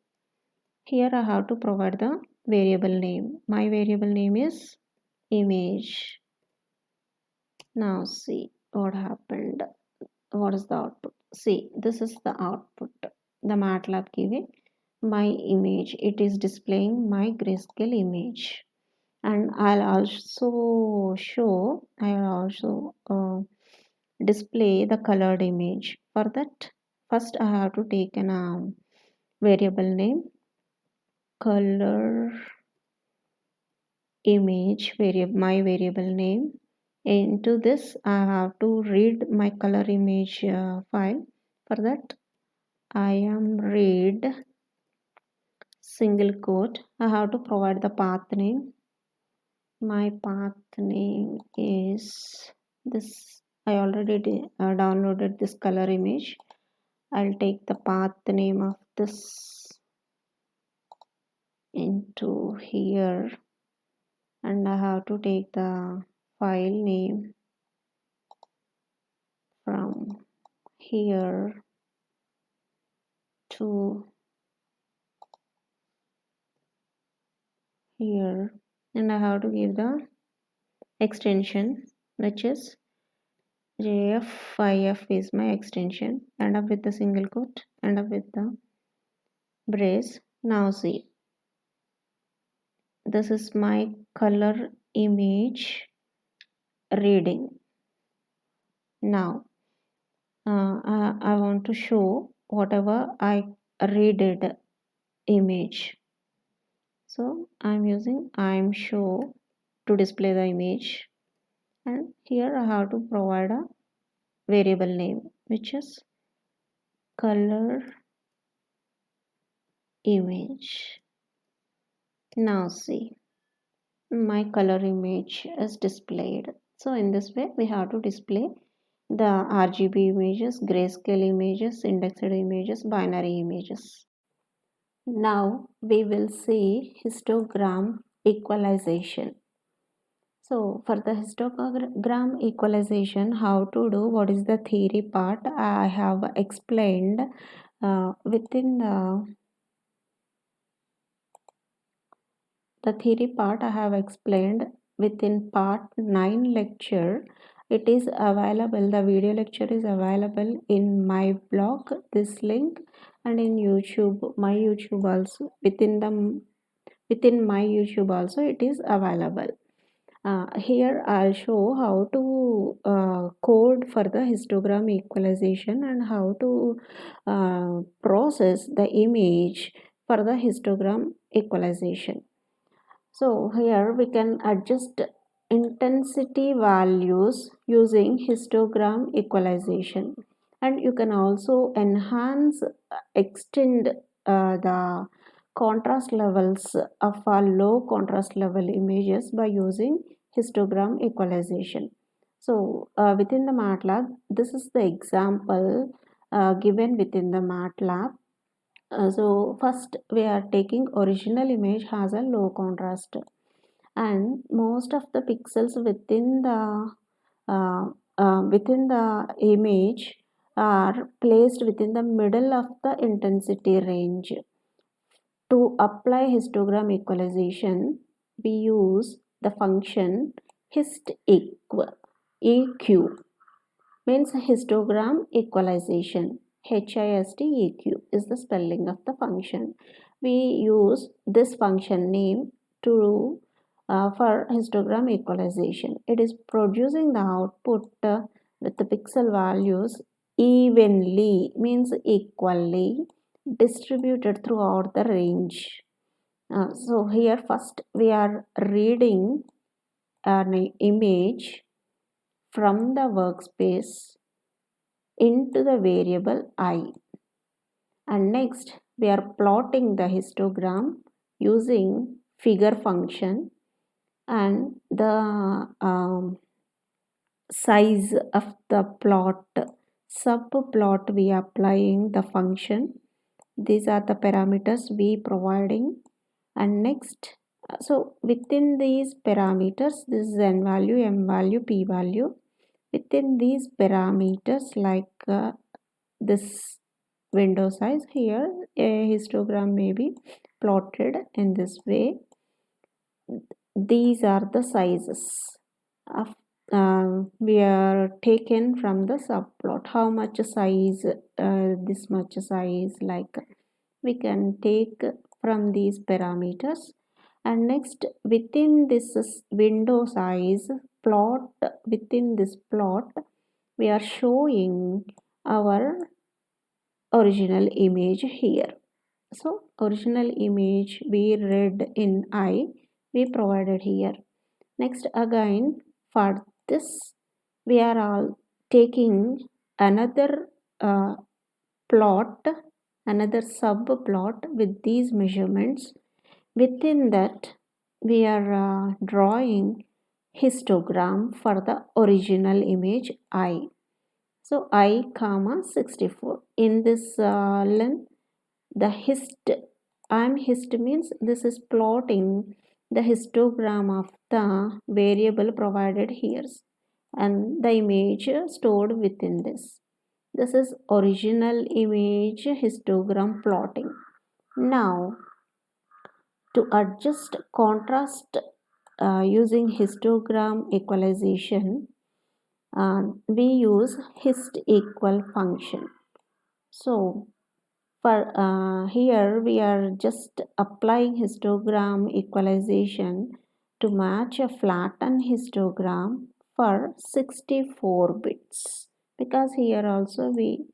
Here I have to provide the variable name. My variable name is image. Now see what happened. What is the output? See, this is the output. The MATLAB giving my image. It is displaying my grayscale image. And I'll also display the colored image. For that, first I have to take an variable name, color image, my variable name. Into this I have to read my color image file. For that I am read single quote. I have to provide the path name. My path name is this. I already downloaded this color image. I'll take the path name of this into here, and I have to take the file name from here to here, and I have to give the extension, which is JF5F is my extension. End up with the single quote, end up with the brace. Now see, this is my color image reading. Now I want to show whatever I readed image. So I'm using show to display the image, and here I have to provide a variable name, which is color image. Now see, my color image is displayed. So in this way we have to display the RGB images, grayscale images, indexed images, binary images. Now we will see histogram equalization. So for the histogram equalization, how to do, what is the theory part, I have explained within the theory part I have explained within part 9 lecture. It is available, the video lecture is available in my blog, this link, and in YouTube, my YouTube also, within my YouTube also it is available. Here I'll show how to code for the histogram equalization and how to process the image for the histogram equalization. So here we can adjust intensity values using histogram equalization, and you can also enhance, extend the contrast levels of low contrast level images by using histogram equalization. So within the MATLAB, this is the example given within the MATLAB. So first we are taking original image has a low contrast, and most of the pixels within the image are placed within the middle of the intensity range. To apply histogram equalization, we use the function histeq. EQ means histogram equalization. HISTEQ is the spelling of the function. We use this function name to for histogram equalization. It is producing the output with the pixel values evenly, means equally, distributed throughout the range. So here first we are reading an image from the workspace into the variable I, and next we are plotting the histogram using figure function, and the size of the plot subplot we are applying the function. These are the parameters we providing, and next so within these parameters, this is n value, m value, p value. Within these parameters, like this window size, here a histogram may be plotted in this way. These are the sizes of we are taken from the subplot. How much size, this much size, like we can take from these parameters. And next, within this window size plot, within this plot we are showing our original image here. So original image we read in I, we provided here. Next, again for this we are all taking another plot, another subplot with these measurements. Within that we are drawing histogram for the original image I. So I comma 64 in this length. The hist means this is plotting the histogram of the variable provided here, and the image stored within this. This is original image histogram plotting. Now to adjust contrast using histogram equalization, we use hist equal function. So for here we are just applying histogram equalization to match a flattened histogram for 64 bits, because here also we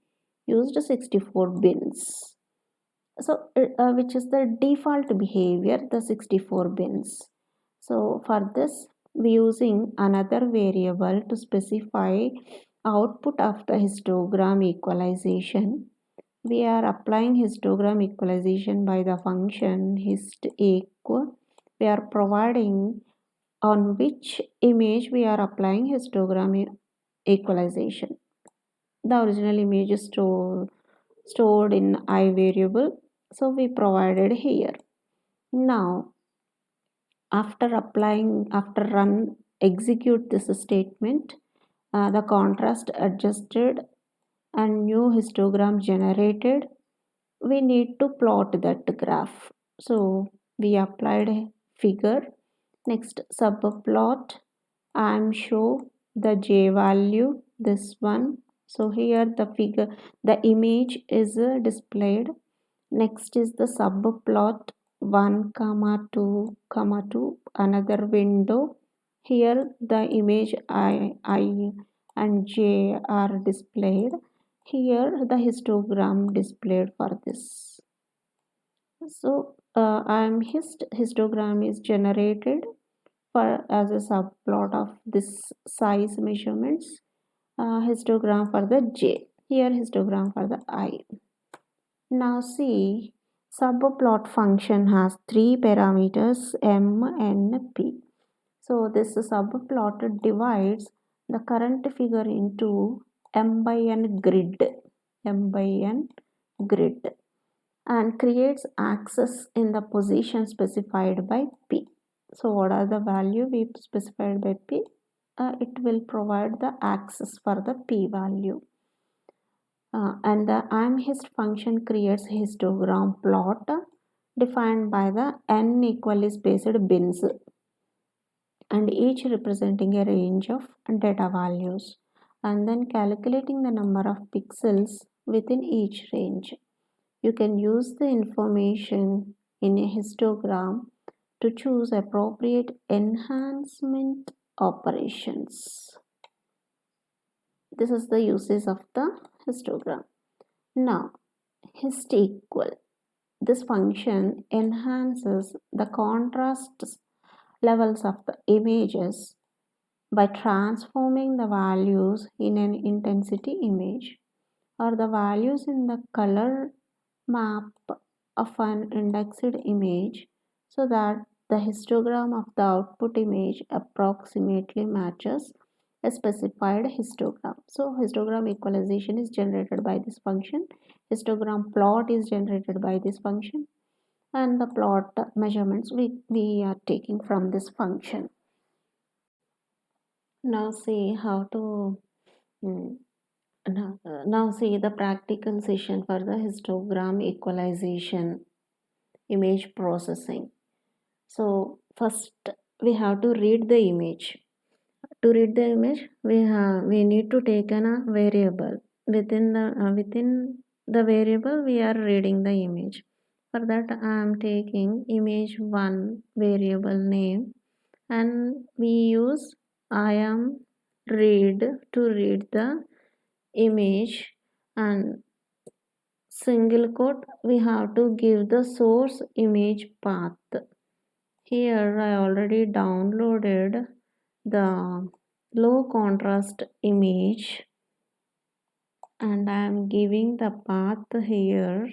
used 64 bins. So which is the default behavior, the 64 bins. So for this we using another variable to specify output of the histogram equalization. We are applying histogram equalization by the function hist equal. We are providing on which image we are applying histogram equalization. The original image is stored in I variable, so we provided here. Now after execute this statement, the contrast adjusted and new histogram generated. We need to plot that graph. So we applied a figure. Next, subplot, I am show the j value, this one. So here the figure, the image is displayed. Next is the subplot 1 comma 2 comma 2, another window. Here the image I and j are displayed. Here the histogram displayed for this. So histogram is generated for as a subplot of this size measurements. Histogram for the j. Here histogram for the I. Now see, subplot function has three parameters m, n, p. So this subplot divides the current figure into m by n grid, and creates axis in the position specified by p. So what are the value we specified by p? It will provide the axis for the p value. And the amhist function creates histogram plot defined by the n equally spaced bins, and each representing a range of data values, and then calculating the number of pixels within each range. You can use the information in a histogram to choose appropriate enhancement operations. This is the uses of the histogram. Now, hist equal. This function enhances the contrast levels of the images by transforming the values in an intensity image or the values in the color map of an indexed image so that the histogram of the output image approximately matches a specified histogram. So histogram equalization is generated by this function, histogram plot is generated by this function, and the plot measurements we are taking from this function. Now see how to mm, now see the practical session for the histogram equalization image processing. So first we have to read the image. To read the image, we need to take a variable. Within the variable we are reading the image. For that I am taking image1 variable name, and we use I am read to read the image, and single quote we have to give the source image path. Here I already downloaded the low contrast image and I am giving the path here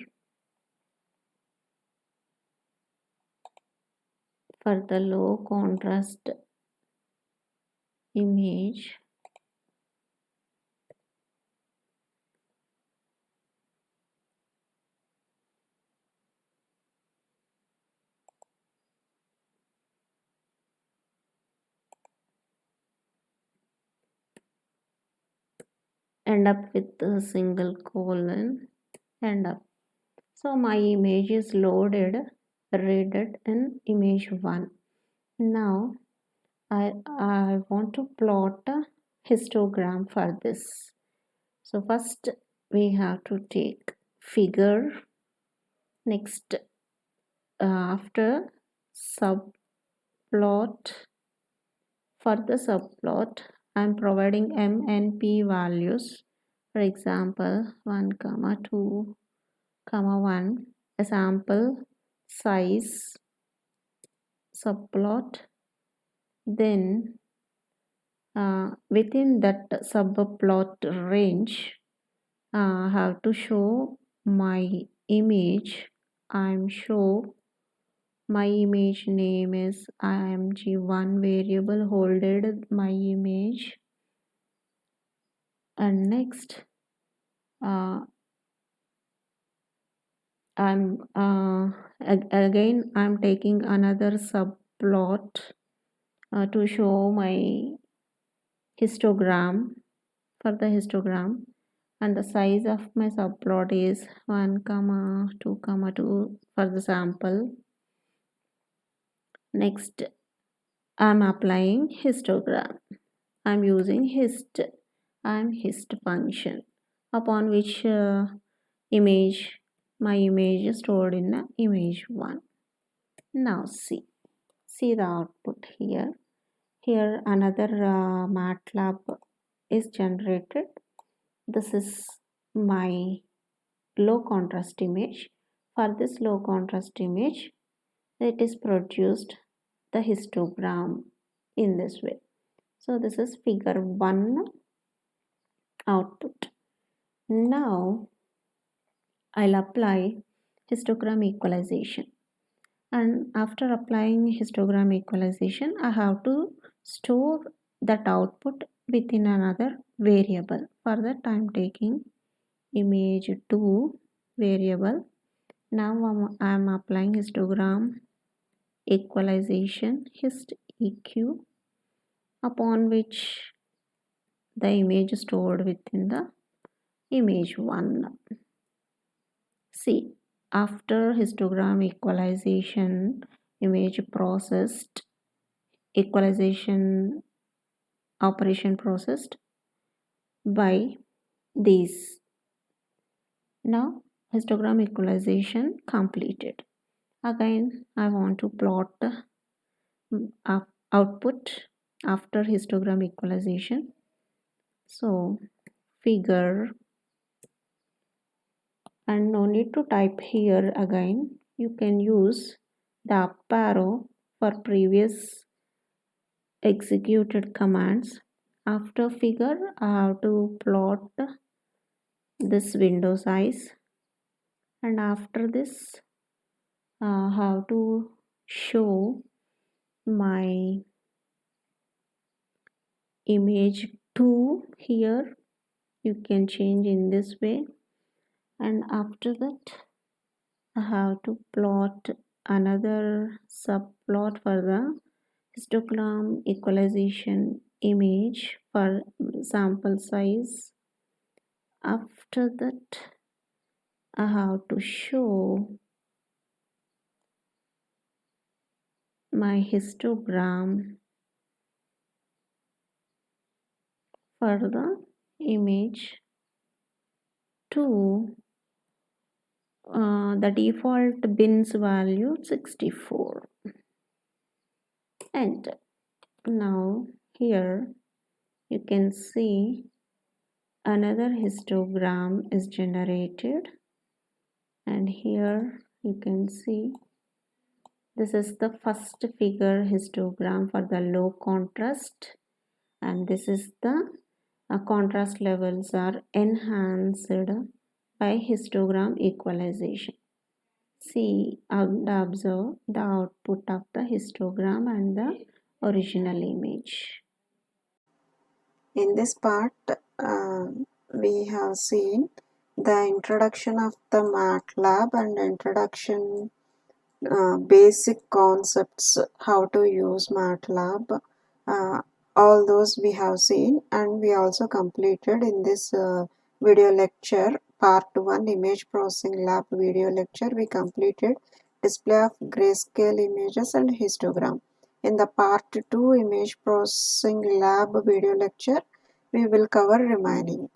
for the low contrast image. End up with a single colon, end up. So my image is loaded, read it in image1. Now I want to plot a histogram for this. So first we have to take figure. Next, after subplot, for the subplot I'm providing m and p values. For example, 1 comma 2 comma 1, a sample size subplot. Then within that subplot range, I have to show my image. I'm show my image name is img1 variable holded my image, and next again I'm taking another subplot to show my histogram. For the histogram, and the size of my subplot is 1 comma 2 comma 2 for the sample. Next I'm applying histogram. I'm using hist function upon which image my image is stored in image1. Now see the output here. Here another MATLAB is generated. This is my low contrast image. For this low contrast image, it is produced the histogram in this way. So this is figure 1 output. Now I'll apply histogram equalization, and after applying histogram equalization I have to store that output within another variable. For that I am taking image2 variable. Now I am applying histogram equalization hist eq, upon which the image stored within the image1. See, after histogram equalization image processed, equalization operation processed by these. Now histogram equalization completed. Again I want to plot the output after histogram equalization. So figure, and no need to type here again. You can use the up arrow for previous executed commands. After figure, I have to plot this window size, and after this I have to show my image 2 here. You can change in this way, and after that I have to plot another subplot for the histogram equalization image for sample size. After that I have to show my histogram for the image 2. The default bins value 64. Enter. Now here you can see another histogram is generated, and here you can see this is the first figure histogram for the low contrast, and this is the contrast levels are enhanced by histogram equalization. See and observe the output of the histogram and the original image. In this part, we have seen the introduction of the MATLAB and introduction basic concepts, how to use MATLAB. All those we have seen, and we also completed in this video lecture part 1 image processing lab video lecture. We completed display of grayscale images and histogram. In the part 2 image processing lab video lecture, we will cover remaining.